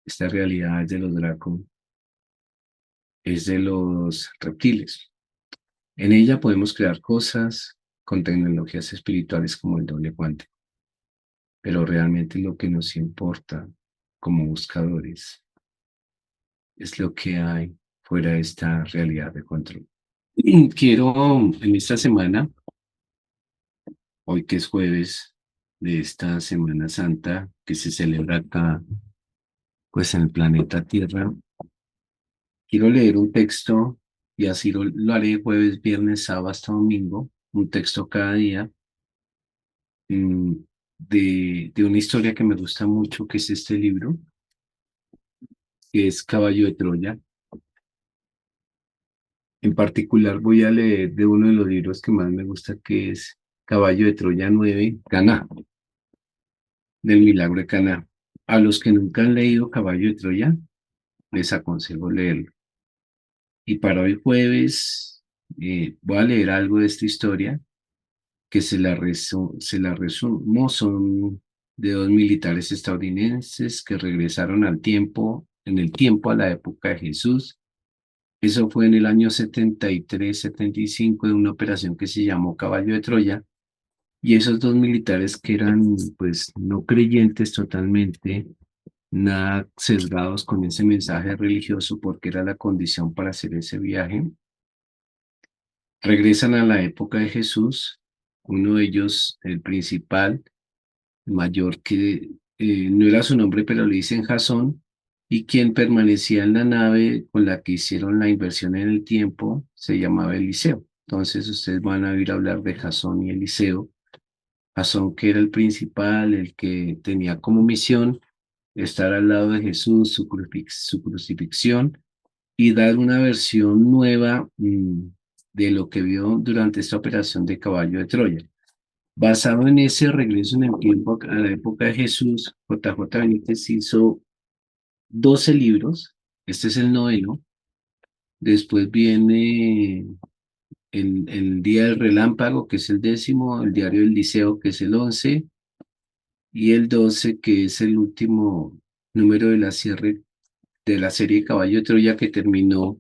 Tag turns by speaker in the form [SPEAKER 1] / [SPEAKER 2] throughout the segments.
[SPEAKER 1] Esta realidad es de los Draco, es de los reptiles. En ella podemos crear cosas con tecnologías espirituales como el doble cuántico, pero realmente lo que nos importa como buscadores es lo que hay fuera de esta realidad de control. Quiero en esta semana, hoy que es jueves de esta Semana Santa que se celebra acá, pues en el planeta Tierra, quiero leer un texto y así lo haré jueves, viernes, sábado hasta domingo, un texto cada día mm, de una historia que me gusta mucho, que es este libro, que es Caballo de Troya. En particular voy a leer de uno de los libros que más me gusta, que es Caballo de Troya 9, Caná, del Milagro de Caná. A los que nunca han leído Caballo de Troya, les aconsejo leerlo. Y para hoy jueves voy a leer algo de esta historia que se la resumo. Son de dos militares estadounidenses que regresaron al tiempo, en el tiempo a la época de Jesús. Eso fue en el año 73-75 de una operación que se llamó Caballo de Troya. Y esos dos militares que eran pues no creyentes totalmente, nada sesgados con ese mensaje religioso porque era la condición para hacer ese viaje, regresan a la época de Jesús. Uno de ellos, el principal, mayor, que no era su nombre, pero le dicen Jasón, y quien permanecía en la nave con la que hicieron la inversión en el tiempo se llamaba Eliseo. Entonces ustedes van a oír hablar de Jasón y Eliseo. Jasón, que era el principal, el que tenía como misión estar al lado de Jesús, su crucifixión, y dar una versión nueva de lo que vio durante esta operación de Caballo de Troya. Basado en ese regreso en el tiempo a la época de Jesús, JJ Benítez hizo 12 libros. Este es el noveno. Después viene el Día del Relámpago, que es el décimo, el Diario del Liceo, que es el 11, y el 12, que es el último número de la serie Caballo de Troya, que terminó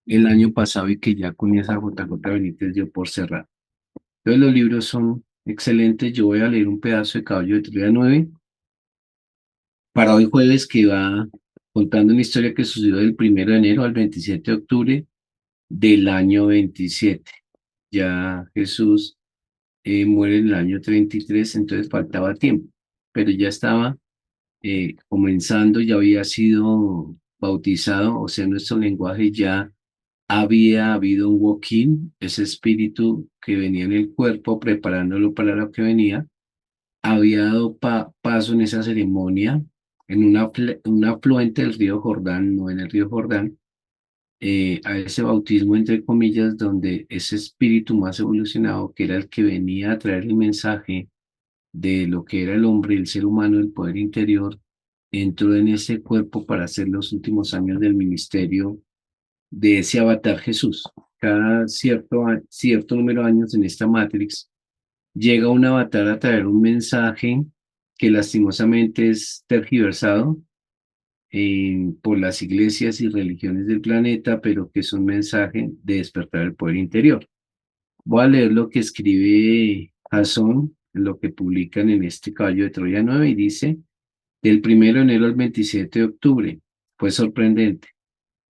[SPEAKER 1] el año pasado y que ya con esa JJ Benítez dio por cerrado. Entonces los libros son excelentes. Yo voy a leer un pedazo de Caballo de Troya 9 para hoy jueves, que va contando una historia que sucedió del 1 de enero al 27 de octubre del año 27. Ya Jesús muere en el año 33, entonces faltaba tiempo, pero ya estaba comenzando, ya había sido bautizado, o sea, en nuestro lenguaje ya había habido un walk-in, ese espíritu que venía en el cuerpo preparándolo para lo que venía, había dado paso en esa ceremonia en un afluente del río Jordán, no en el río Jordán, a ese bautismo entre comillas, donde ese espíritu más evolucionado, que era el que venía a traer el mensaje de lo que era el hombre, el ser humano, el poder interior, entró en ese cuerpo para hacer los últimos años del ministerio de ese avatar Jesús. Cada cierto número de años en esta Matrix llega un avatar a traer un mensaje que lastimosamente es tergiversado por las iglesias y religiones del planeta, pero que es un mensaje de despertar el poder interior. Voy a leer lo que escribe Jason, lo que publican en este Caballo de Troya 9, y dice: del 1 de enero al 27 de octubre. Fue sorprendente.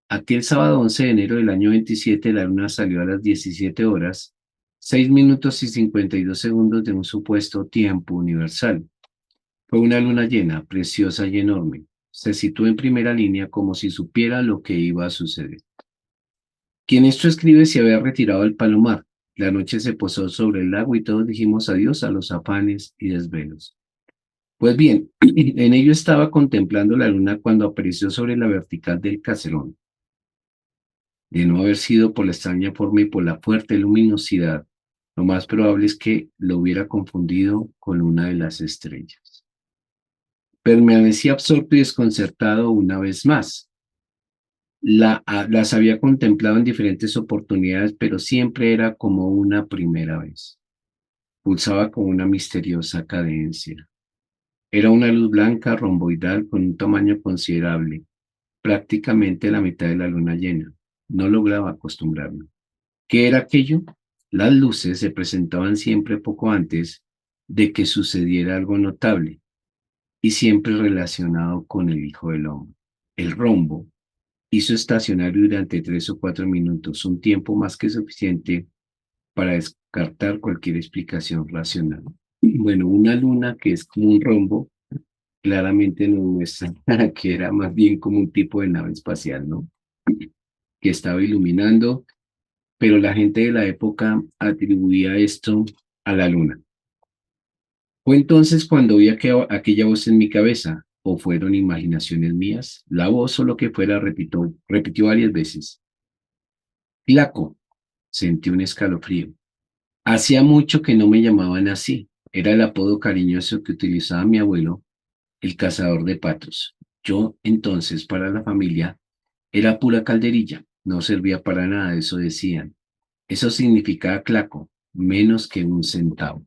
[SPEAKER 1] Aquel sábado 11 de enero del año 27, la luna salió a las 17 horas, 6 minutos y 52 segundos de un supuesto tiempo universal. Fue una luna llena, preciosa y enorme. Se situó en primera línea como si supiera lo que iba a suceder. Quien esto escribe se había retirado del palomar. La noche se posó sobre el lago y todos dijimos adiós a los afanes y desvelos. Pues bien, en ello estaba contemplando la luna cuando apareció sobre la vertical del caserón. De no haber sido por la extraña forma y por la fuerte luminosidad, lo más probable es que lo hubiera confundido con una de las estrellas. Permanecí absorto y desconcertado una vez más. Las había contemplado en diferentes oportunidades, pero siempre era como una primera vez. Pulsaba con una misteriosa cadencia. Era una luz blanca romboidal con un tamaño considerable, prácticamente la mitad de la luna llena. No lograba acostumbrarme. ¿Qué era aquello? Las luces se presentaban siempre poco antes de que sucediera algo notable y siempre relacionado con el Hijo del Hombre. El rombo hizo estacionar durante 3 o 4 minutos, un tiempo más que suficiente para descartar cualquier explicación racional. Bueno, una luna que es como un rombo, claramente nos muestra que era más bien como un tipo de nave espacial, ¿no? Que estaba iluminando, pero la gente de la época atribuía esto a la luna. ¿Fue entonces cuando oí aquella voz en mi cabeza? ¿O fueron imaginaciones mías? La voz o lo que fuera repitió varias veces. Flaco, sentí un escalofrío. Hacía mucho que no me llamaban así. Era el apodo cariñoso que utilizaba mi abuelo, el cazador de patos. Yo, entonces, para la familia, era pura calderilla. No servía para nada, eso decían. Eso significaba claco, menos que un centavo.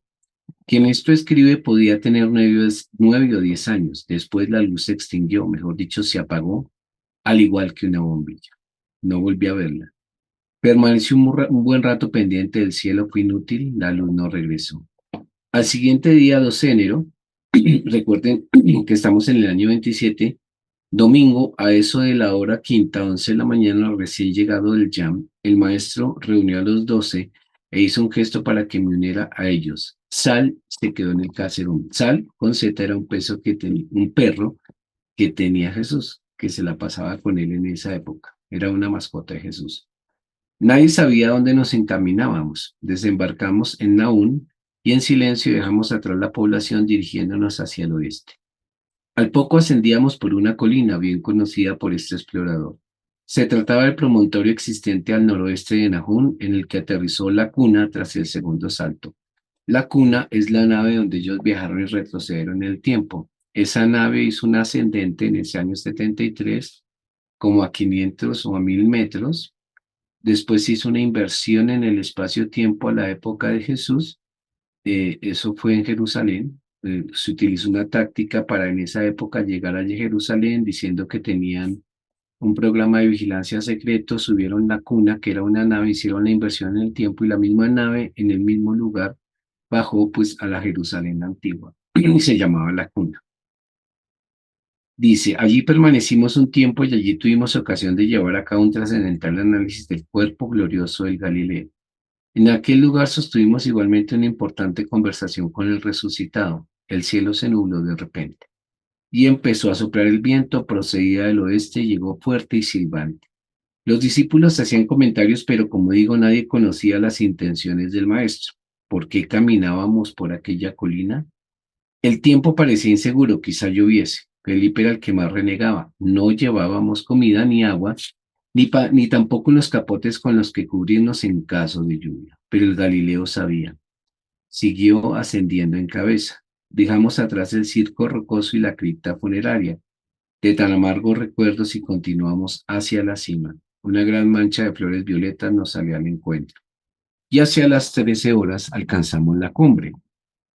[SPEAKER 1] Quien esto escribe podía tener 9 o 10 años. Después la luz se extinguió, mejor dicho, se apagó, al igual que una bombilla. No volví a verla. Permaneció un buen rato pendiente del cielo, fue inútil, la luz no regresó. Al siguiente día, 12 de enero, recuerden que estamos en el año 27, domingo, a eso de la hora quinta, 11 de la mañana, recién llegado del jam, el maestro reunió a los 12 e hizo un gesto para que me uniera a ellos. Sal se quedó en el caserón. Sal, con Z, era un un perro que tenía Jesús, que se la pasaba con él en esa época. Era una mascota de Jesús. Nadie sabía dónde nos encaminábamos. Desembarcamos en Naún y en silencio dejamos atrás la población dirigiéndonos hacia el oeste. Al poco ascendíamos por una colina bien conocida por este explorador. Se trataba del promontorio existente al noroeste de Nahún, en el que aterrizó la cuna tras el segundo salto. La cuna es la nave donde ellos viajaron y retrocedieron en el tiempo. Esa nave hizo un ascendente en ese año 73, como a 500 o a 1000 metros. Después hizo una inversión en el espacio-tiempo a la época de Jesús. Eso fue en Jerusalén. Se utilizó una táctica para en esa época llegar a Jerusalén diciendo que tenían un programa de vigilancia secreto, subieron la cuna, que era una nave, hicieron la inversión en el tiempo y la misma nave en el mismo lugar bajó pues a la Jerusalén antigua y se llamaba la cuna. Dice, allí permanecimos un tiempo y allí tuvimos ocasión de llevar a cabo un trascendental análisis del cuerpo glorioso del Galileo. En aquel lugar sostuvimos igualmente una importante conversación con el resucitado. El cielo se nubló de repente y empezó a soplar el viento, procedía del oeste, llegó fuerte y silbante. Los discípulos hacían comentarios, pero como digo, nadie conocía las intenciones del maestro. ¿Por qué caminábamos por aquella colina? El tiempo parecía inseguro, quizá lloviese. Felipe era el que más renegaba. No llevábamos comida ni agua, ni tampoco los capotes con los que cubrirnos en caso de lluvia. Pero el Galileo sabía. Siguió ascendiendo en cabeza. Dejamos atrás el circo rocoso y la cripta funeraria de tan amargos recuerdos y continuamos hacia la cima. Una gran mancha de flores violetas nos salió al encuentro. Y hacia las 13 horas alcanzamos la cumbre.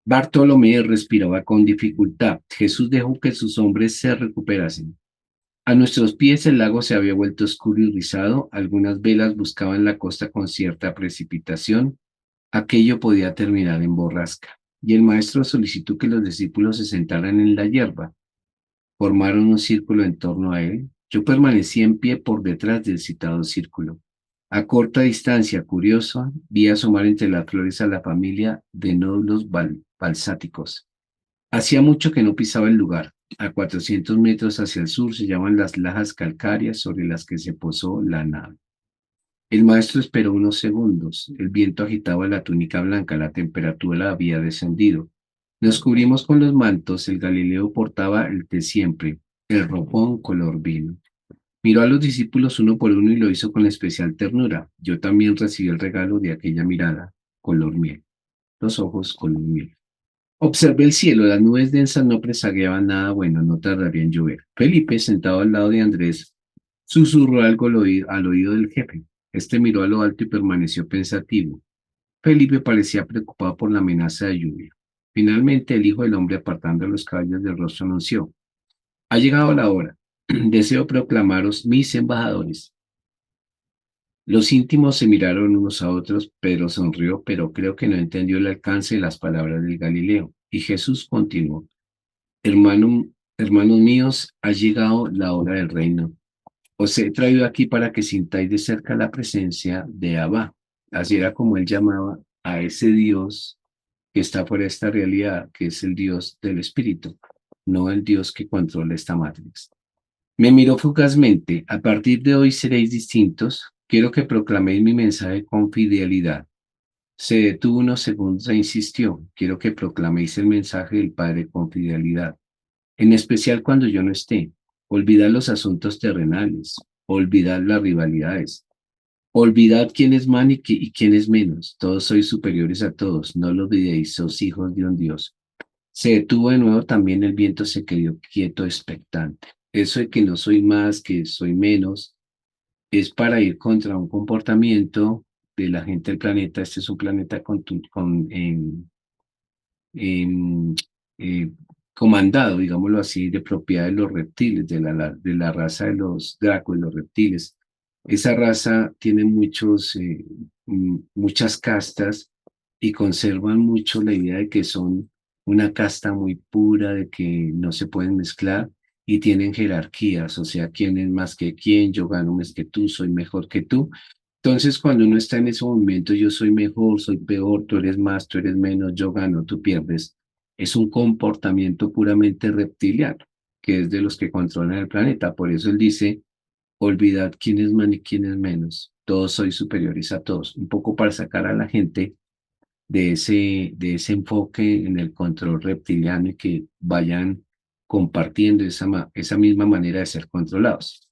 [SPEAKER 1] Bartolomé respiraba con dificultad. Jesús dejó que sus hombres se recuperasen. A nuestros pies el lago se había vuelto oscuro y rizado. Algunas velas buscaban la costa con cierta precipitación. Aquello podía terminar en borrasca. Y el maestro solicitó que los discípulos se sentaran en la hierba. Formaron un círculo en torno a él. Yo permanecí en pie por detrás del citado círculo. A corta distancia, curioso, vi asomar entre las flores a la familia de nódulos balsáticos. Hacía mucho que no pisaba el lugar. A 400 metros hacia el sur se llaman las lajas calcáreas sobre las que se posó la nave. El maestro esperó unos segundos. El viento agitaba la túnica blanca, la temperatura había descendido. Nos cubrimos con los mantos, el Galileo portaba el de siempre, el ropón color vino. Miró a los discípulos uno por uno y lo hizo con especial ternura. Yo también recibí el regalo de aquella mirada, color miel. Los ojos color miel. Observé el cielo, las nubes densas no presagiaban nada bueno, no tardaría en llover. Felipe, sentado al lado de Andrés, susurró algo al oído del jefe. Este miró a lo alto y permaneció pensativo. Felipe parecía preocupado por la amenaza de lluvia. Finalmente, el Hijo del Hombre, apartando los cabellos del rostro, anunció: ha llegado la hora. Deseo proclamaros mis embajadores. Los íntimos se miraron unos a otros. Pedro sonrió, pero creo que no entendió el alcance de las palabras del Galileo. Y Jesús continuó: hermanos míos, ha llegado la hora del reino. Os he traído aquí para que sintáis de cerca la presencia de Abba. Así era como él llamaba a ese Dios que está fuera de esta realidad, que es el Dios del Espíritu, no el Dios que controla esta matrix. Me miró fugazmente: a partir de hoy seréis distintos. Quiero que proclaméis mi mensaje con fidelidad. Se detuvo unos segundos e insistió: quiero que proclaméis el mensaje del Padre con fidelidad, en especial cuando yo no esté. Olvidad los asuntos terrenales, olvidad las rivalidades, olvidad quién es más y quién es menos. Todos sois superiores a todos, no lo olvidéis, sois hijos de un Dios. Se detuvo de nuevo, también el viento se quedó quieto, expectante. Eso de que no soy más, que soy menos, es para ir contra un comportamiento de la gente del planeta. Este es un planeta em, eh, comandado, digámoslo así, de propiedad de los reptiles, de la raza de los Dráculos, los reptiles. Esa raza tiene muchas castas y conservan mucho la idea de que son una casta muy pura, de que no se pueden mezclar y tienen jerarquías, o sea, quién es más que quién, yo gano más que tú, soy mejor que tú. Entonces, cuando uno está en ese movimiento, yo soy mejor, soy peor, tú eres más, tú eres menos, yo gano, tú pierdes, es un comportamiento puramente reptiliano, que es de los que controlan el planeta. Por eso él dice: olvidad quién es más y quién es menos, todos sois superiores a todos, un poco para sacar a la gente de ese enfoque en el control reptiliano y que vayan compartiendo esa misma manera de ser controlados.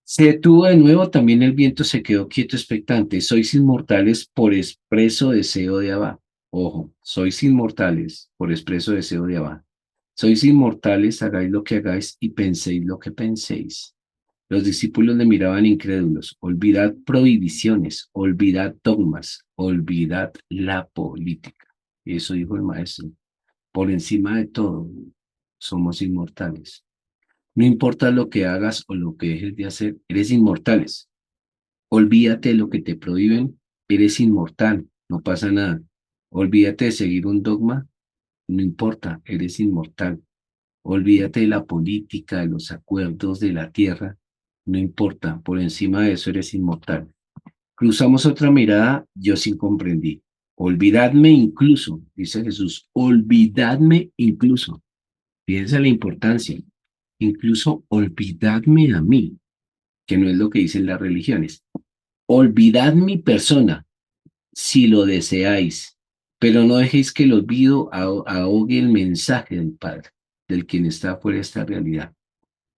[SPEAKER 1] Se detuvo de nuevo, también el viento se quedó quieto, expectante. Sois inmortales por expreso deseo de Abba. Ojo, sois inmortales por expreso deseo de Abba. Sois inmortales, hagáis lo que hagáis y penséis lo que penséis. Los discípulos le miraban incrédulos. Olvidad prohibiciones, olvidad dogmas, olvidad la política. Y eso dijo el maestro. Por encima de todo, somos inmortales. No importa lo que hagas o lo que dejes de hacer, eres inmortales. Olvídate de lo que te prohíben, eres inmortal, no pasa nada. Olvídate de seguir un dogma, no importa, eres inmortal. Olvídate de la política, de los acuerdos de la tierra, no importa, por encima de eso eres inmortal. Cruzamos otra mirada, yo sí comprendí. Olvidadme incluso, dice Jesús, olvidadme incluso. Fíjense la importancia. Incluso olvidadme a mí, que no es lo que dicen las religiones. Olvidad mi persona, si lo deseáis, pero no dejéis que el olvido ahogue el mensaje del Padre, del quien está fuera de esta realidad.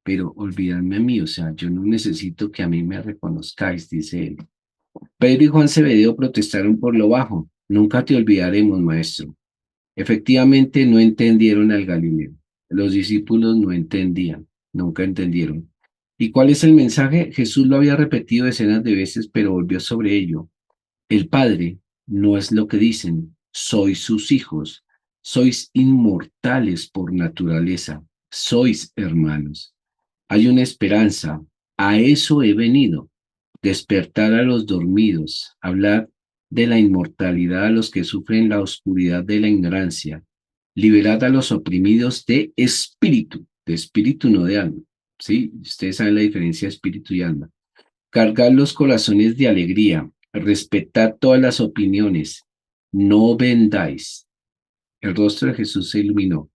[SPEAKER 1] Pero olvidadme a mí, o sea, yo no necesito que a mí me reconozcáis, dice él. Pedro y Juan Zebedeo protestaron por lo bajo. Nunca te olvidaremos, maestro. Efectivamente, no entendieron al Galileo. Los discípulos no entendían, nunca entendieron. ¿Y cuál es el mensaje? Jesús lo había repetido decenas de veces, pero volvió sobre ello. El Padre no es lo que dicen, sois sus hijos, sois inmortales por naturaleza, sois hermanos. Hay una esperanza, a eso he venido, despertar a los dormidos, hablar de la inmortalidad a los que sufren la oscuridad de la ignorancia, liberad a los oprimidos de espíritu no de alma. ¿Sí? Ustedes saben la diferencia de espíritu y alma. Cargar los corazones de alegría, respetad todas las opiniones, no vendáis. El rostro de Jesús se iluminó.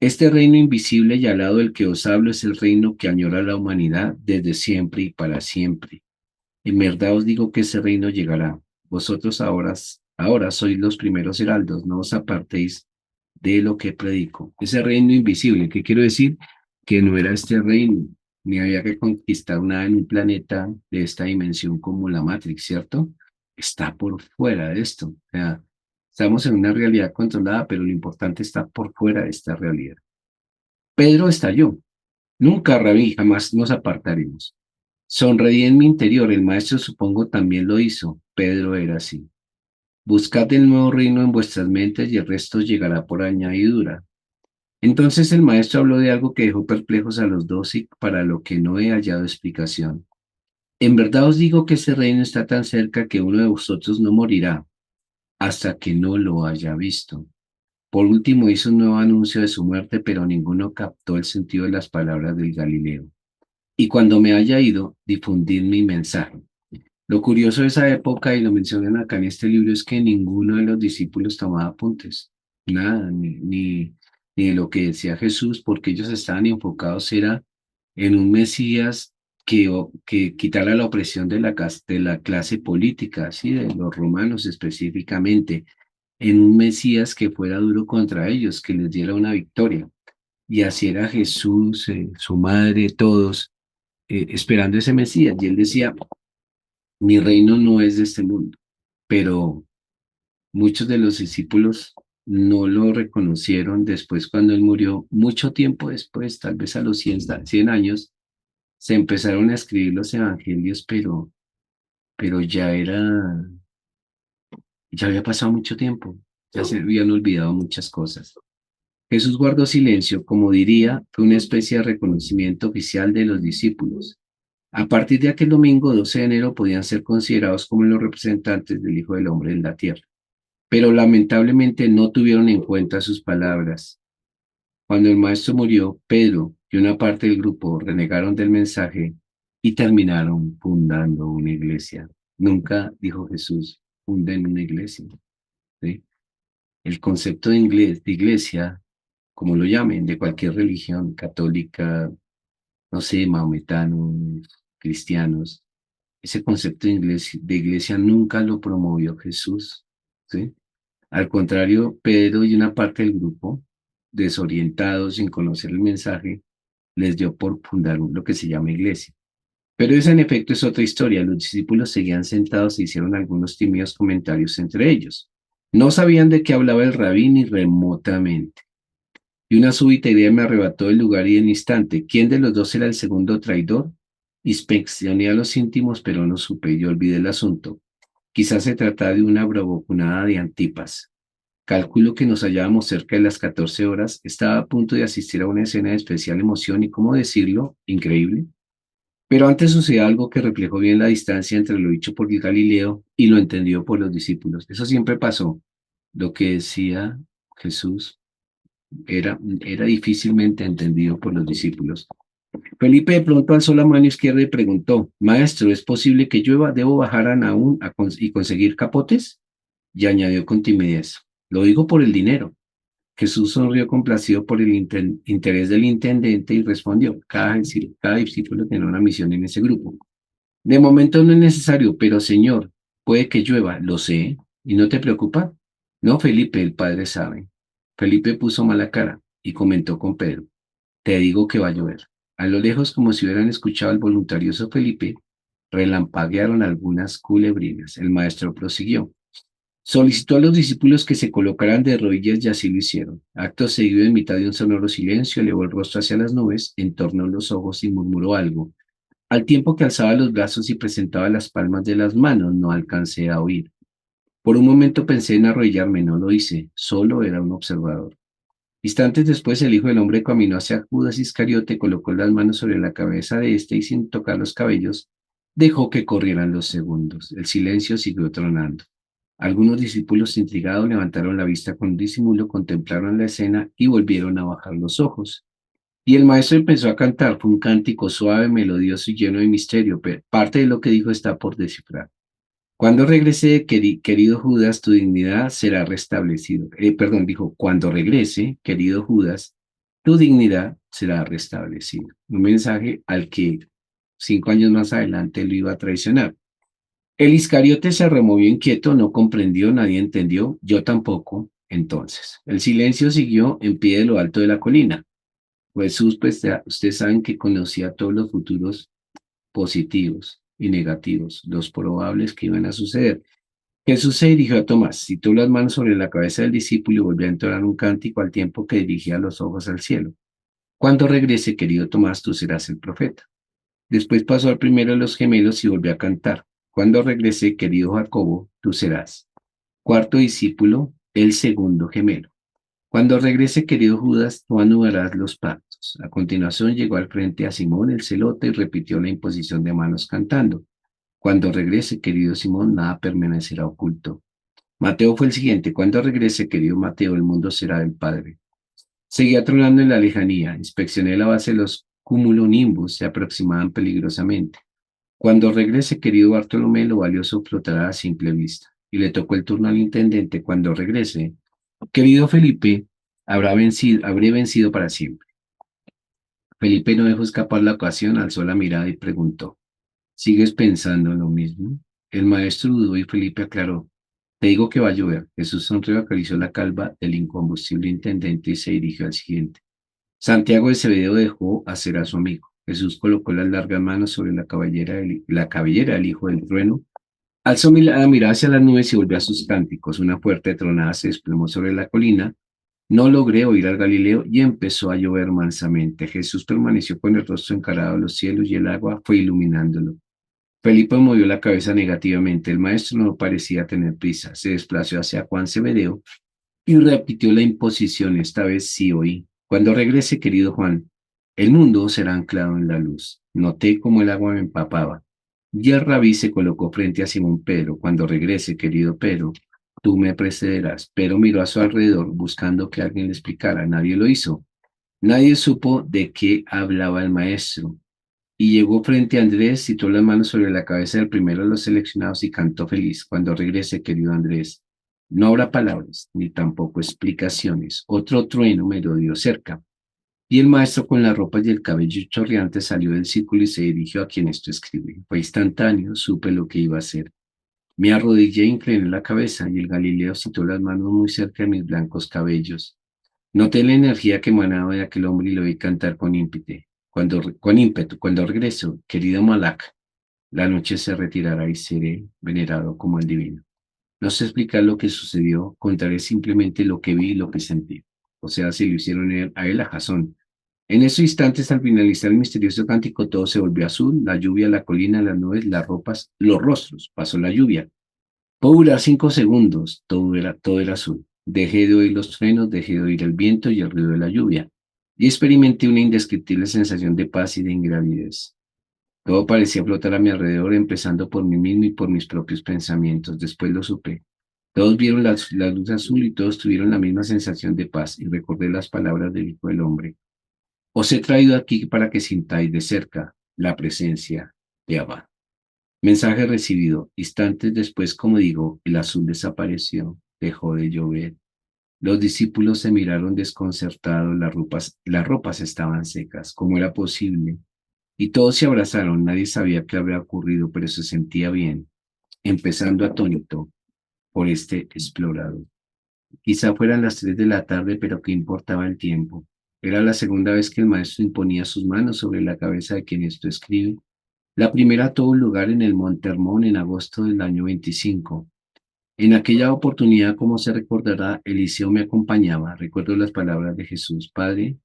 [SPEAKER 1] Este reino invisible y al lado del que os hablo es el reino que añora la humanidad desde siempre y para siempre. En verdad os digo que ese reino llegará. Vosotros ahora sois los primeros heraldos, no os apartéis de lo que predico. Ese reino invisible, ¿qué quiero decir? Que no era este reino, ni había que conquistar nada en un planeta de esta dimensión como la Matrix, ¿cierto? Está por fuera de esto. O sea, estamos en una realidad controlada, pero lo importante está por fuera de esta realidad. Pedro estalló. Nunca, Rabí, jamás nos apartaremos. Sonreí en mi interior, el maestro supongo también lo hizo. Pedro era así. Buscad el nuevo reino en vuestras mentes y el resto llegará por añadidura. Entonces el maestro habló de algo que dejó perplejos a los dos y para lo que no he hallado explicación. En verdad os digo que ese reino está tan cerca que uno de vosotros no morirá hasta que no lo haya visto. Por último hizo un nuevo anuncio de su muerte, pero ninguno captó el sentido de las palabras del Galileo. Y cuando me haya ido, difundid mi mensaje. Lo curioso de esa época, y lo mencionan acá en este libro, es que ninguno de los discípulos tomaba apuntes, nada, ni de lo que decía Jesús, porque ellos estaban enfocados era en un Mesías que quitara la opresión de la clase política, ¿sí? De los romanos específicamente, en un Mesías que fuera duro contra ellos, que les diera una victoria. Y así era Jesús, su madre, todos, esperando ese Mesías. Y él decía, mi reino no es de este mundo, pero muchos de los discípulos no lo reconocieron después cuando él murió, mucho tiempo después, tal vez a los 100 años, se empezaron a escribir los evangelios, pero ya había pasado mucho tiempo, ya se habían olvidado muchas cosas. Jesús guardó silencio, como diría, fue una especie de reconocimiento oficial de los discípulos. A partir de aquel domingo 12 de enero podían ser considerados como los representantes del Hijo del Hombre en la tierra, pero lamentablemente no tuvieron en cuenta sus palabras. Cuando el maestro murió, Pedro y una parte del grupo renegaron del mensaje y terminaron fundando una iglesia. Nunca, dijo Jesús, funden una iglesia. ¿Sí? El concepto de iglesia, como lo llamen, de cualquier religión católica, no sé, maometanos, cristianos, ese concepto de iglesia nunca lo promovió Jesús. ¿Sí? Al contrario, Pedro y una parte del grupo, desorientados sin conocer el mensaje, les dio por fundar lo que se llama iglesia. Pero esa en efecto es otra historia. Los discípulos seguían sentados e hicieron algunos tímidos comentarios entre ellos. No sabían de qué hablaba el rabí ni remotamente. Y una súbita idea me arrebató el lugar y el instante. ¿Quién de los dos era el segundo traidor? Inspeccioné a los íntimos, pero no supe y olvidé el asunto. Quizás se trataba de una bravuconada de Antipas. Calculo que nos hallábamos cerca de las 14 horas. Estaba a punto de asistir a una escena de especial emoción y, ¿cómo decirlo? Increíble. Pero antes sucedió algo que reflejó bien la distancia entre lo dicho por el Galileo y lo entendido por los discípulos. Eso siempre pasó. Lo que decía Jesús era difícilmente entendido por los discípulos. Felipe de pronto alzó la mano izquierda y preguntó, Maestro, ¿es posible que llueva? ¿Debo bajar a Nahum y conseguir capotes? Y añadió con timidez, lo digo por el dinero. Jesús sonrió complacido por el interés del intendente y respondió, cada discípulo tiene una misión en ese grupo. De momento no es necesario, pero Señor, puede que llueva, lo sé, ¿y no te preocupa? No, Felipe, el padre sabe. Felipe puso mala cara y comentó con Pedro, te digo que va a llover. A lo lejos, como si hubieran escuchado al voluntarioso Felipe, relampaguearon algunas culebrinas. El maestro prosiguió. Solicitó a los discípulos que se colocaran de rodillas y así lo hicieron. Acto seguido, en mitad de un sonoro silencio, elevó el rostro hacia las nubes, entornó los ojos y murmuró algo. Al tiempo que alzaba los brazos y presentaba las palmas de las manos, no alcancé a oír. Por un momento pensé en arrodillarme, no lo hice, solo era un observador. Instantes después, el Hijo del Hombre caminó hacia Judas Iscariote, colocó las manos sobre la cabeza de éste y sin tocar los cabellos, dejó que corrieran los segundos. El silencio siguió tronando. Algunos discípulos intrigados levantaron la vista con disimulo, contemplaron la escena y volvieron a bajar los ojos. Y el maestro empezó a cantar. Fue un cántico suave, melodioso y lleno de misterio, pero parte de lo que dijo está por descifrar. Cuando regrese, querido Judas, tu dignidad será restablecido. Perdón, dijo, cuando regrese, querido Judas, tu dignidad será restablecida. Un mensaje al que 5 años más adelante lo iba a traicionar. El Iscariote se removió inquieto, no comprendió, nadie entendió, yo tampoco. Entonces, el silencio siguió en pie de lo alto de la colina. Jesús, pues ya, ustedes saben que conocía todos los futuros positivos y negativos, los probables que iban a suceder. Jesús se dirigió a Tomás, situó las manos sobre la cabeza del discípulo y volvió a entonar un cántico al tiempo que dirigía los ojos al cielo. Cuando regrese, querido Tomás, tú serás el profeta. Después pasó al primero de los gemelos y volvió a cantar. Cuando regrese, querido Jacobo, tú serás. Cuarto discípulo, el segundo gemelo. Cuando regrese, querido Judas, tú anudarás los pactos. A continuación llegó al frente a Simón el celote y repitió la imposición de manos cantando. Cuando regrese, querido Simón, nada permanecerá oculto. Mateo fue el siguiente. Cuando regrese, querido Mateo, el mundo será del Padre. Seguía tronando en la lejanía. Inspeccioné la base de los cumulonimbus. Se aproximaban peligrosamente. Cuando regrese, querido Bartolomé, lo valioso flotará a simple vista. Y le tocó el turno al intendente. Cuando regrese, querido Felipe, habré vencido para siempre. Felipe no dejó escapar la ocasión, alzó la mirada y preguntó, ¿sigues pensando lo mismo? El maestro dudó y Felipe aclaró, te digo que va a llover. Jesús sonrió, acarició la calva del incombustible intendente y se dirigió al siguiente. Santiago de Cebedeo dejó hacer a su amigo. Jesús colocó las largas manos sobre la cabellera del hijo del trueno. Alzó la mirada hacia las nubes y volvió a sus cánticos. Una fuerte tronada se desplomó sobre la colina. No logré oír al Galileo y empezó a llover mansamente. Jesús permaneció con el rostro encarado a los cielos y el agua fue iluminándolo. Felipe movió la cabeza negativamente. El maestro no parecía tener prisa. Se desplazó hacia Juan Zebedeo y repitió la imposición. Esta vez sí oí. Cuando regrese, querido Juan, el mundo será anclado en la luz. Noté cómo el agua me empapaba. Y el rabí se colocó frente a Simón Pedro. Cuando regrese, querido Pedro, tú me precederás. Pero miró a su alrededor buscando que alguien le explicara. Nadie lo hizo. Nadie supo de qué hablaba el maestro. Y llegó frente a Andrés, situó las manos sobre la cabeza del primero de los seleccionados y cantó feliz. Cuando regrese, querido Andrés, no habrá palabras, ni tampoco explicaciones. Otro trueno me rodeó cerca. Y el maestro con las ropas y el cabello chorreante salió del círculo y se dirigió a quien esto escribe. Fue instantáneo, supe lo que iba a hacer. Me arrodillé e incliné la cabeza y el Galileo situó las manos muy cerca de mis blancos cabellos. Noté la energía que emanaba de aquel hombre y lo vi cantar con ímpetu. Cuando regreso, querido Malak, la noche se retirará y seré venerado como el divino. No sé explicar lo que sucedió, contaré simplemente lo que vi y lo que sentí. O sea, se lo hicieron a él a Jasón. En esos instantes, al finalizar el misterioso cántico, todo se volvió azul, la lluvia, la colina, las nubes, las ropas, los rostros. Pasó la lluvia. Pudo durar 5 segundos, todo era azul. Dejé de oír los truenos, dejé de oír el viento y el ruido de la lluvia, y experimenté una indescriptible sensación de paz y de ingravidez. Todo parecía flotar a mi alrededor, empezando por mí mismo y por mis propios pensamientos. Después lo supe. Todos vieron la luz azul y todos tuvieron la misma sensación de paz, y recordé las palabras del Hijo del Hombre. Os he traído aquí para que sintáis de cerca la presencia de Abba. Mensaje recibido. Instantes después, como digo, el azul desapareció, dejó de llover. Los discípulos se miraron desconcertados, las ropas estaban secas. ¿Cómo era posible? Y todos se abrazaron, nadie sabía qué había ocurrido, pero se sentía bien, empezando atónito por este explorador. Quizá fueran las 3 de la tarde, pero qué importaba el tiempo. Era la segunda vez que el maestro imponía sus manos sobre la cabeza de quien esto escribe. La primera tuvo lugar en el Monte Hermón en agosto del año 25. En aquella oportunidad, como se recordará, Eliseo me acompañaba. Recuerdo las palabras de Jesús: Padre,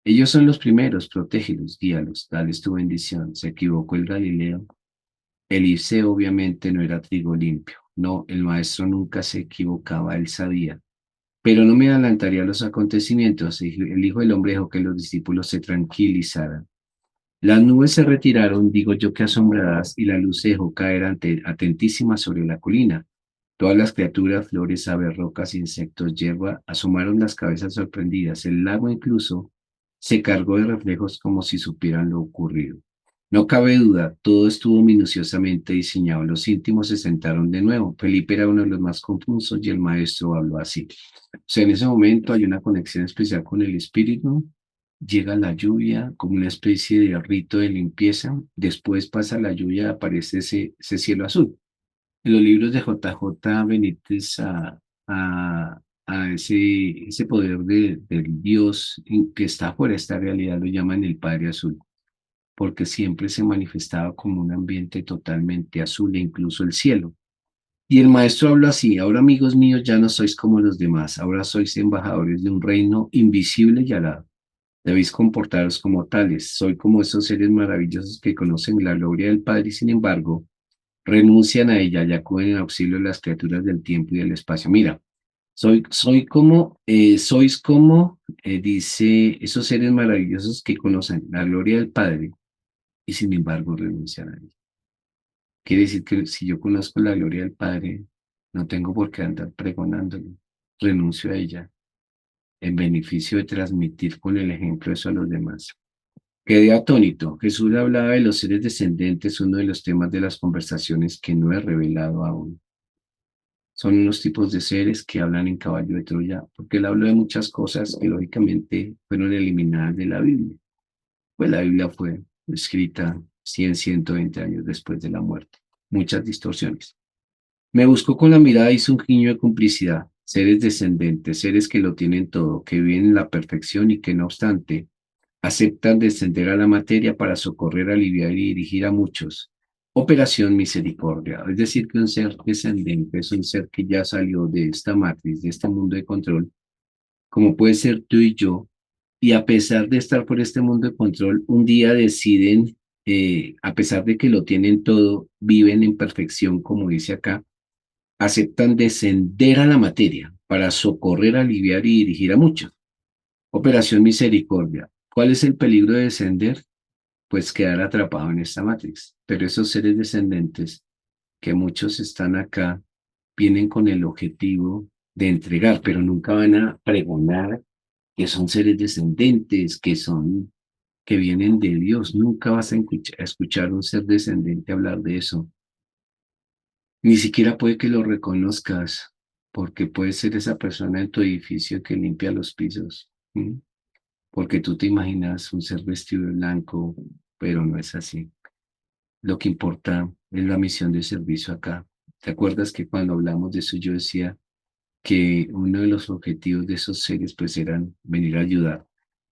[SPEAKER 1] ellos son los primeros, protégelos, guíalos, dales tu bendición. Se equivocó el Galileo. Eliseo obviamente no era trigo limpio. No, el maestro nunca se equivocaba, él sabía. Pero no me adelantaría a los acontecimientos. El Hijo del Hombre dejó que los discípulos se tranquilizaran. Las nubes se retiraron, digo yo que asombradas, y la luz se dejó caer atentísima sobre la colina. Todas las criaturas, flores, aves, rocas, insectos, hierba, asomaron las cabezas sorprendidas. El lago incluso se cargó de reflejos como si supieran lo ocurrido. No cabe duda, todo estuvo minuciosamente diseñado. Los íntimos se sentaron de nuevo. Felipe era uno de los más confusos y el maestro habló así. O sea, en ese momento hay una conexión especial con el espíritu. Llega la lluvia como una especie de rito de limpieza. Después pasa la lluvia, aparece ese cielo azul. En los libros de JJ Benítez a ese poder del Dios que está fuera de esta realidad lo llaman el Padre Azul, porque siempre se manifestaba como un ambiente totalmente azul e incluso el cielo. Y el maestro habló así: ahora amigos míos ya no sois como los demás, ahora sois embajadores de un reino invisible y alado. Debéis comportaros como tales, soy como esos seres maravillosos que conocen la gloria del Padre y sin embargo renuncian a ella y acuden en auxilio de las criaturas del tiempo y del espacio. Mira, sois como, dice, esos seres maravillosos que conocen la gloria del Padre y sin embargo renuncian a ella. Quiere decir que si yo conozco la gloria del Padre, no tengo por qué andar pregonándolo. Renuncio a ella en beneficio de transmitir con el ejemplo eso a los demás. Quedé atónito. Jesús hablaba de los seres descendentes, uno de los temas de las conversaciones que no he revelado aún. Son unos tipos de seres que hablan en caballo de Troya, porque él habló de muchas cosas que lógicamente fueron eliminadas de la Biblia. Pues la Biblia fue escrita 100, 120 años después de la muerte. Muchas distorsiones. Me buscó con la mirada, hizo un guiño de complicidad. Seres descendentes, seres que lo tienen todo, que viven en la perfección y que no obstante aceptan descender a la materia para socorrer, aliviar y dirigir a muchos. Operación Misericordia, es decir, que un ser descendente es un ser que ya salió de esta matriz, de este mundo de control, como puede ser tú y yo, y a pesar de estar por este mundo de control, un día deciden, a pesar de que lo tienen todo, viven en perfección, como dice acá, aceptan descender a la materia para socorrer, aliviar y dirigir a muchos. Operación Misericordia. ¿Cuál es el peligro de descender? Pues quedar atrapado en esta matriz. Pero esos seres descendentes, que muchos están acá, vienen con el objetivo de entregar, pero nunca van a pregonar que son seres descendentes, que vienen de Dios. Nunca vas a escuchar un ser descendente hablar de eso. Ni siquiera puede que lo reconozcas, porque puede ser esa persona en tu edificio que limpia los pisos. ¿Sí? Porque tú te imaginas un ser vestido de blanco, pero no es así. Lo que importa es la misión de servicio acá. ¿Te acuerdas que cuando hablamos de eso yo decía que uno de los objetivos de esos seres pues eran venir a ayudar?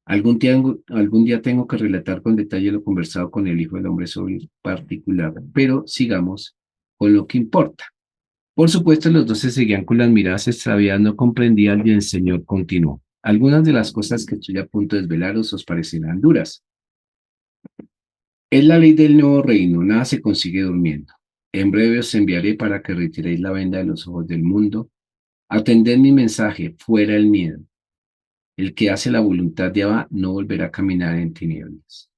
[SPEAKER 1] Algún día tengo que relatar con detalle lo conversado con el Hijo del Hombre sobre el particular, pero sigamos con lo que importa. Por supuesto, los dos se seguían con las miradas extraviadas, no comprendían y el Señor continuó. Algunas de las cosas que estoy a punto de desvelaros os parecerán duras. Es la ley del nuevo reino, nada se consigue durmiendo. En breve os enviaré para que retiréis la venda de los ojos del mundo. Atended mi mensaje, fuera el miedo. El que hace la voluntad de Abba no volverá a caminar en tinieblas.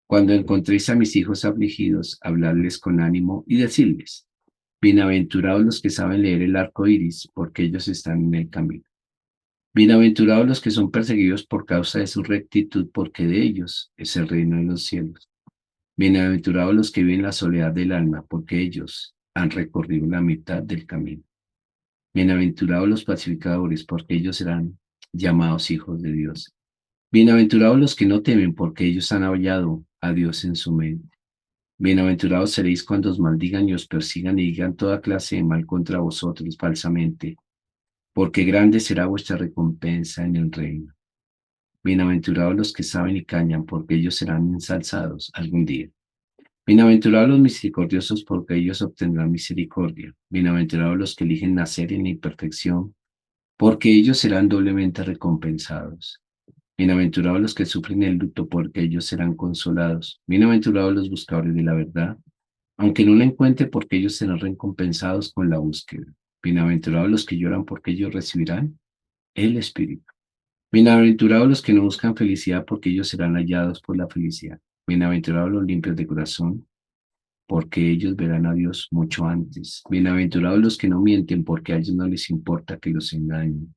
[SPEAKER 1] Cuando encontréis a mis hijos afligidos, habladles con ánimo y decidles, bienaventurados los que saben leer el arco iris, porque ellos están en el camino. Bienaventurados los que son perseguidos por causa de su rectitud, porque de ellos es el reino de los cielos. Bienaventurados los que viven la soledad del alma, porque ellos han recorrido la mitad del camino. Bienaventurados los pacificadores, porque ellos serán llamados hijos de Dios. Bienaventurados los que no temen, porque ellos han hallado a Dios en su mente. Bienaventurados seréis cuando os maldigan y os persigan y digan toda clase de mal contra vosotros falsamente, porque grande será vuestra recompensa en el reino. Bienaventurados los que saben y cañan, porque ellos serán ensalzados algún día. Bienaventurados los misericordiosos, porque ellos obtendrán misericordia. Bienaventurados los que eligen nacer en la imperfección, porque ellos serán doblemente recompensados. Bienaventurados los que sufren el luto, porque ellos serán consolados. Bienaventurados los buscadores de la verdad, aunque no la encuentren, porque ellos serán recompensados con la búsqueda. Bienaventurados los que lloran, porque ellos recibirán el Espíritu. Bienaventurados los que no buscan felicidad, porque ellos serán hallados por la felicidad. Bienaventurados los limpios de corazón, porque ellos verán a Dios mucho antes. Bienaventurados los que no mienten, porque a ellos no les importa que los engañen.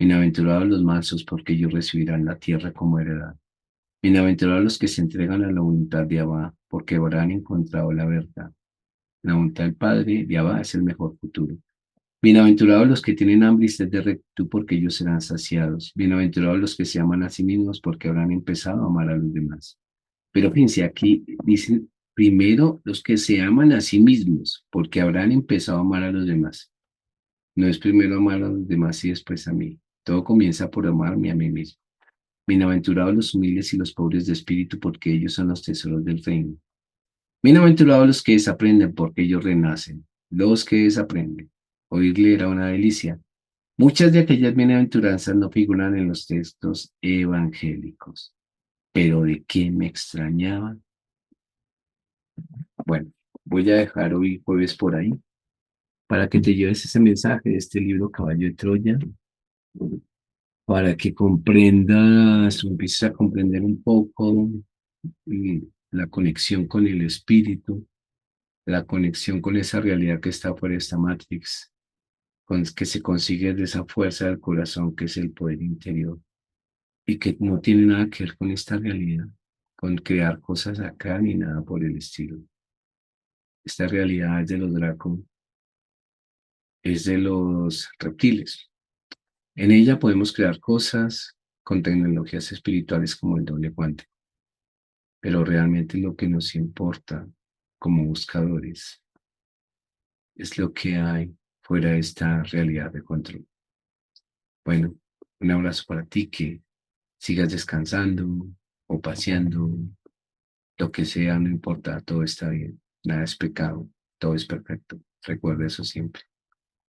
[SPEAKER 1] Bienaventurados los mansos, porque ellos recibirán la tierra como heredad. Bienaventurados los que se entregan a la voluntad de Abba, porque habrán encontrado la verdad. La voluntad del Padre de Abba es el mejor futuro. Bienaventurados los que tienen hambre y sed de rectitud, porque ellos serán saciados. Bienaventurados los que se aman a sí mismos, porque habrán empezado a amar a los demás. Pero fíjense, aquí dicen primero los que se aman a sí mismos, porque habrán empezado a amar a los demás. No es primero amar a los demás y después a mí. Todo comienza por amarme a mí mismo. Bienaventurados los humildes y los pobres de espíritu, porque ellos son los tesoros del reino. Bienaventurados los que desaprenden, porque ellos renacen. Los que desaprenden. Oírle era una delicia. Muchas de aquellas bienaventuranzas no figuran en los textos evangélicos. Pero ¿de qué me extrañaba? Bueno, voy a dejar hoy jueves por ahí para que te lleves ese mensaje de este libro Caballo de Troya, para que comprendas o empieces a comprender un poco la conexión con el espíritu, la conexión con esa realidad que está fuera de esta Matrix, que se consigue de esa fuerza del corazón que es el poder interior y que no tiene nada que ver con esta realidad, con crear cosas acá ni nada por el estilo. Esta realidad es de los Draco, es de los reptiles. En ella podemos crear cosas con tecnologías espirituales como el doble cuántico, pero realmente lo que nos importa como buscadores es lo que hay fuera de esta realidad de control. Bueno, un abrazo para ti, que sigas descansando o paseando, lo que sea, no importa, todo está bien, nada es pecado, todo es perfecto. Recuerda eso siempre.